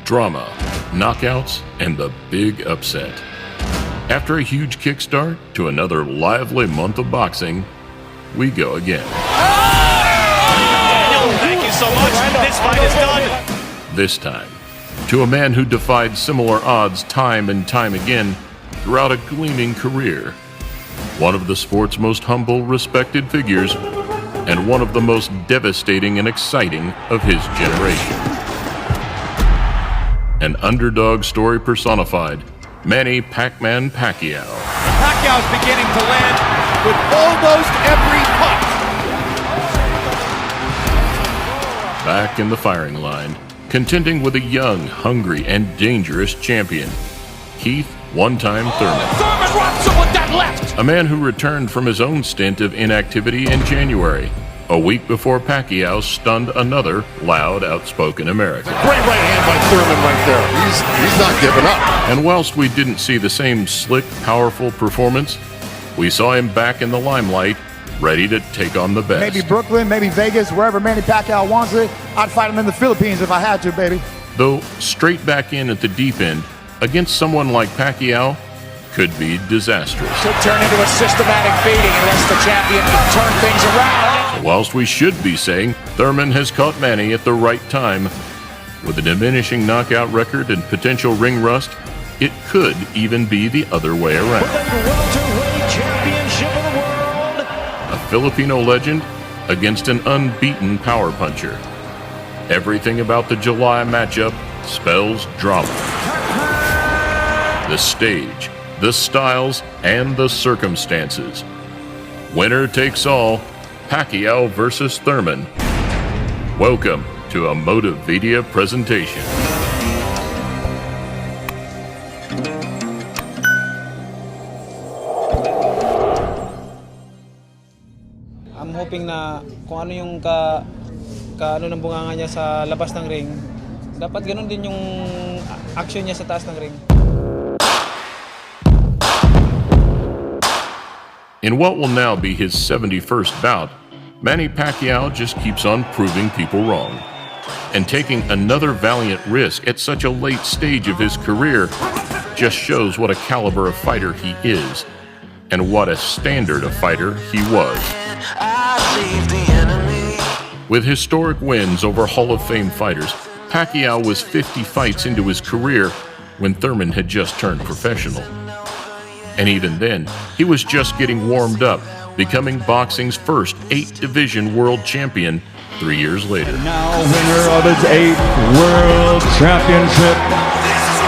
drama, knockouts, and the big upset. After a huge kickstart to another lively month of boxing, we go again. Thank you so much. This fight is done. This time, to a man who defied similar odds time and time again throughout a gleaming career. One of the sport's most humble, respected figures, and one of the most devastating and exciting of his generation. An underdog story personified, Manny Pac-Man Pacquiao. Pacquiao's beginning to land with almost every punch. Back in the firing line, contending with a young, hungry, and dangerous champion, Keith one-time Thurman. Thurman rocks him with that left. A man who returned from his own stint of inactivity in January, a week before Pacquiao stunned another loud, outspoken American. Great right hand by Thurman right there. He's not giving up. And whilst we didn't see the same slick, powerful performance, we saw him back in the limelight, ready to take on the best. Maybe Brooklyn, maybe Vegas, wherever Manny Pacquiao wants it. I'd fight him in the Philippines if I had to, baby. Though straight back in at the deep end, against someone like Pacquiao, could be disastrous. Could turn into a systematic beating unless the champion can turn things around. So whilst we should be saying Thurman has caught Manny at the right time, with a diminishing knockout record and potential ring rust, it could even be the other way around. A Filipino legend against an unbeaten power puncher. Everything about the July matchup spells drama. The stage, the styles, and the circumstances. Winner takes all, Pacquiao versus Thurman. Welcome to a Motivedia presentation. I'm hoping na kung ano yung ano ng bunganga niya sa labas ng ring, dapat ganun din yung action niya sa taas ng ring. In what will now be his 71st bout, Manny Pacquiao just keeps on proving people wrong. And taking another valiant risk at such a late stage of his career just shows what a caliber of fighter he is, and what a standard of fighter he was. With historic wins over Hall of Fame fighters, Pacquiao was 50 fights into his career when Thurman had just turned professional. And even then, he was just getting warmed up, becoming boxing's first 8-division world champion 3 years later. Now winner of his 8th World Championship,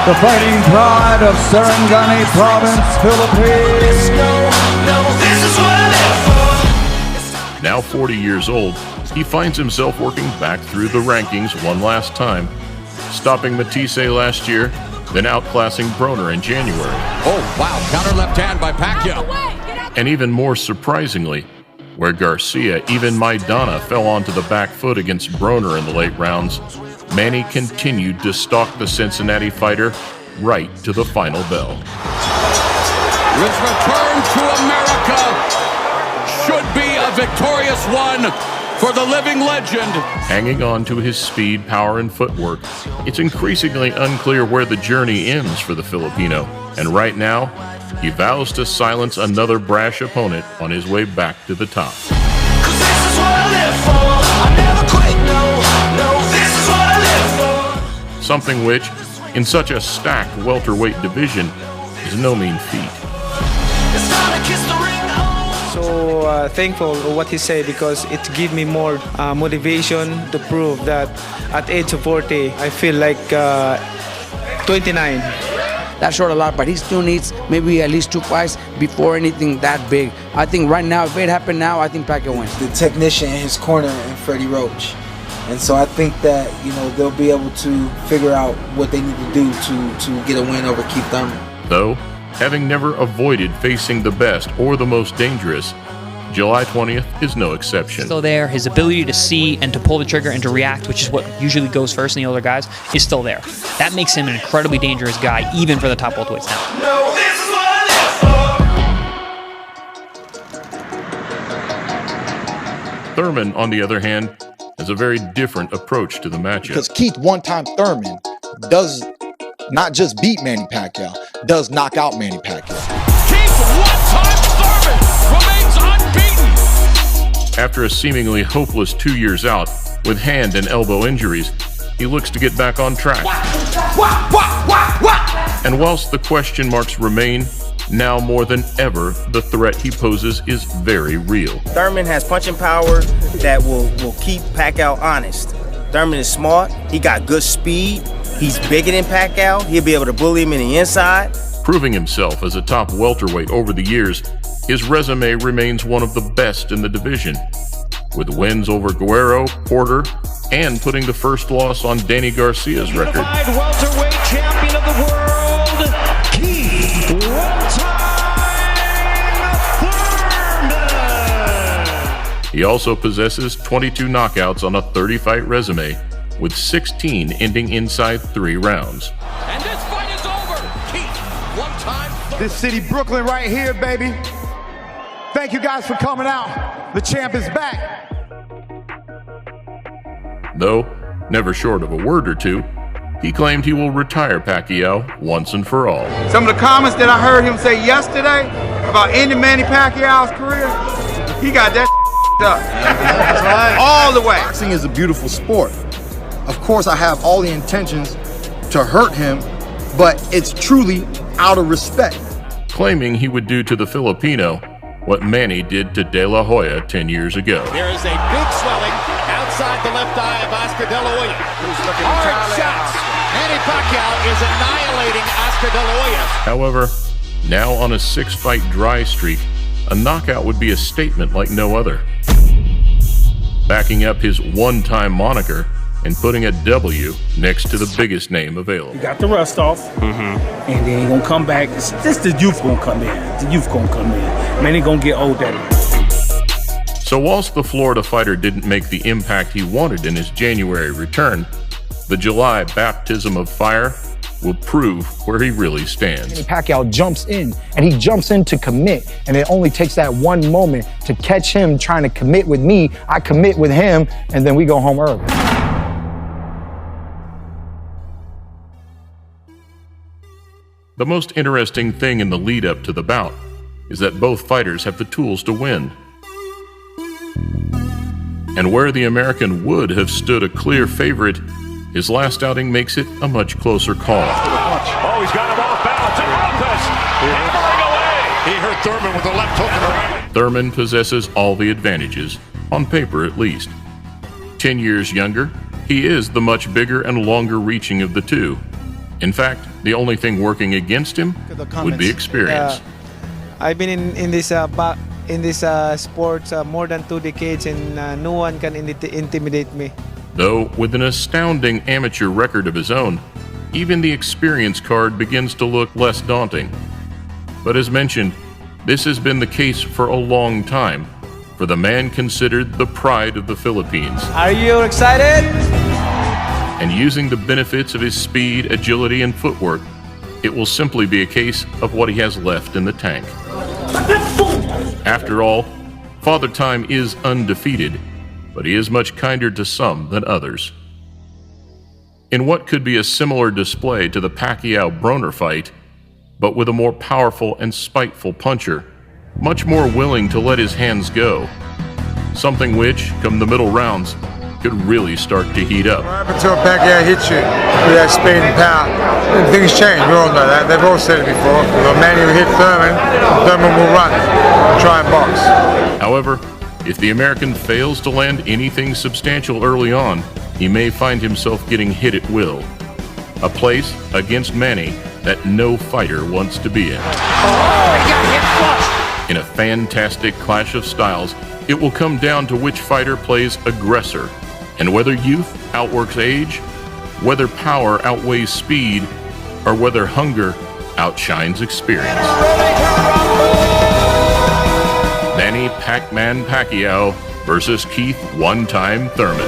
the fighting pride of Sarangani Province, Philippines. Now 40 years old, he finds himself working back through the rankings one last time, stopping Matisse last year, then outclassing Broner in January. Oh, wow. Counter left hand by Pacquiao. And even more surprisingly, where Garcia, even Maidana, fell onto the back foot against Broner in the late rounds, Manny continued to stalk the Cincinnati fighter right to the final bell. His return to America should be a victorious one for the living legend. Hanging on to his speed, power, and footwork, it's increasingly unclear where the journey ends for the Filipino. And right now, he vows to silence another brash opponent on his way back to the top. Something which, in such a stacked welterweight division, is no mean feat. So thankful of what he said because it gave me more motivation to prove that at age of 40, I feel like 29. That short a lot, but he still needs maybe at least 2 fights before anything that big. I think right now, if it happened now, I think Pacquiao wins. The technician in his corner and Freddie Roach. And so I think that, they'll be able to figure out what they need to do to get a win over Keith Thurman. Though, having never avoided facing the best or the most dangerous, July 20th is no exception. Still there. His ability to see and to pull the trigger and to react, which is what usually goes first in the older guys, is still there. That makes him an incredibly dangerous guy, even for the top welterweights now. No, this is what I live for. Thurman, on the other hand, has a very different approach to the matchup. Because Keith one-time Thurman does not just beat Manny Pacquiao, does knock out Manny Pacquiao. Keith one-time Thurman remains unbeaten. After a seemingly hopeless 2 years out with hand and elbow injuries, he looks to get back on track. And whilst the question marks remain, now more than ever, the threat he poses is very real. Thurman has punching power that will keep Pacquiao honest. Thurman is smart, he got good speed, he's bigger than Pacquiao, he'll be able to bully him in the inside. Proving himself as a top welterweight over the years, his resume remains one of the best in the division, with wins over Guerrero, Porter, and putting the first loss on Danny Garcia's record. Unified welterweight champion of the world, Keith Thurman. He also possesses 22 knockouts on a 30-fight resume, with 16 ending inside 3 rounds. And this fight is over. Keith, one-time Thurman. This city, Brooklyn, right here, baby. Thank you guys for coming out. The champ is back. Though, never short of a word or two, he claimed he will retire Pacquiao once and for all. Some of the comments that I heard him say yesterday about ending Manny Pacquiao's career, he got that up. That's right. All the way. Boxing is a beautiful sport. Of course, I have all the intentions to hurt him, but it's truly out of respect. Claiming he would do to the Filipino what Manny did to De La Hoya 10 years ago. There is a big swelling outside the left eye of Oscar De La Hoya. Who's looking hard shots. Manny Pacquiao is annihilating Oscar De La Hoya. However, now on a 6-fight dry streak, a knockout would be a statement like no other. Backing up his one-time moniker and putting a W next to the biggest name available. He got the rust off, and then he gonna come back. This the youth gonna come in. The youth gonna come in. Man, he gonna get old at it. So whilst the Florida fighter didn't make the impact he wanted in his January return, the July baptism of fire will prove where he really stands. Pacquiao jumps in, and he jumps in to commit, and it only takes that one moment to catch him trying to commit with me. I commit with him, and then we go home early. The most interesting thing in the lead-up to the bout is that both fighters have the tools to win. And where the American would have stood a clear favorite, his last outing makes it a much closer call. Oh, he's got him off balance. And Lopez hammering away. He hurt Thurman with the left hook in the right. Thurman possesses all the advantages, on paper at least. 10 years younger, he is the much bigger and longer reaching of the two. In fact, the only thing working against him would be experience. I've been in this sport more than 2 decades, and no one can intimidate me. Though, with an astounding amateur record of his own, even the experience card begins to look less daunting. But as mentioned, this has been the case for a long time for the man considered the pride of the Philippines. Are you excited? And using the benefits of his speed, agility, and footwork, it will simply be a case of what he has left in the tank. After all, Father Time is undefeated, but he is much kinder to some than others. In what could be a similar display to the Pacquiao-Broner fight, but with a more powerful and spiteful puncher, much more willing to let his hands go, something which, come the middle rounds, could really start to heat up. What happened to a Pacquiao hits you with that speed and power? Things change, we all know that. They've all said it before. If Manny will hit Thurman, Thurman will run, try and box. However, if the American fails to land anything substantial early on, he may find himself getting hit at will. A place against Manny that no fighter wants to be in. Oh, he got hit flush. In a fantastic clash of styles, it will come down to which fighter plays aggressor, and whether youth outworks age, whether power outweighs speed, or whether hunger outshines experience. Manny Pac-Man Pacquiao versus Keith One-Time Thurman.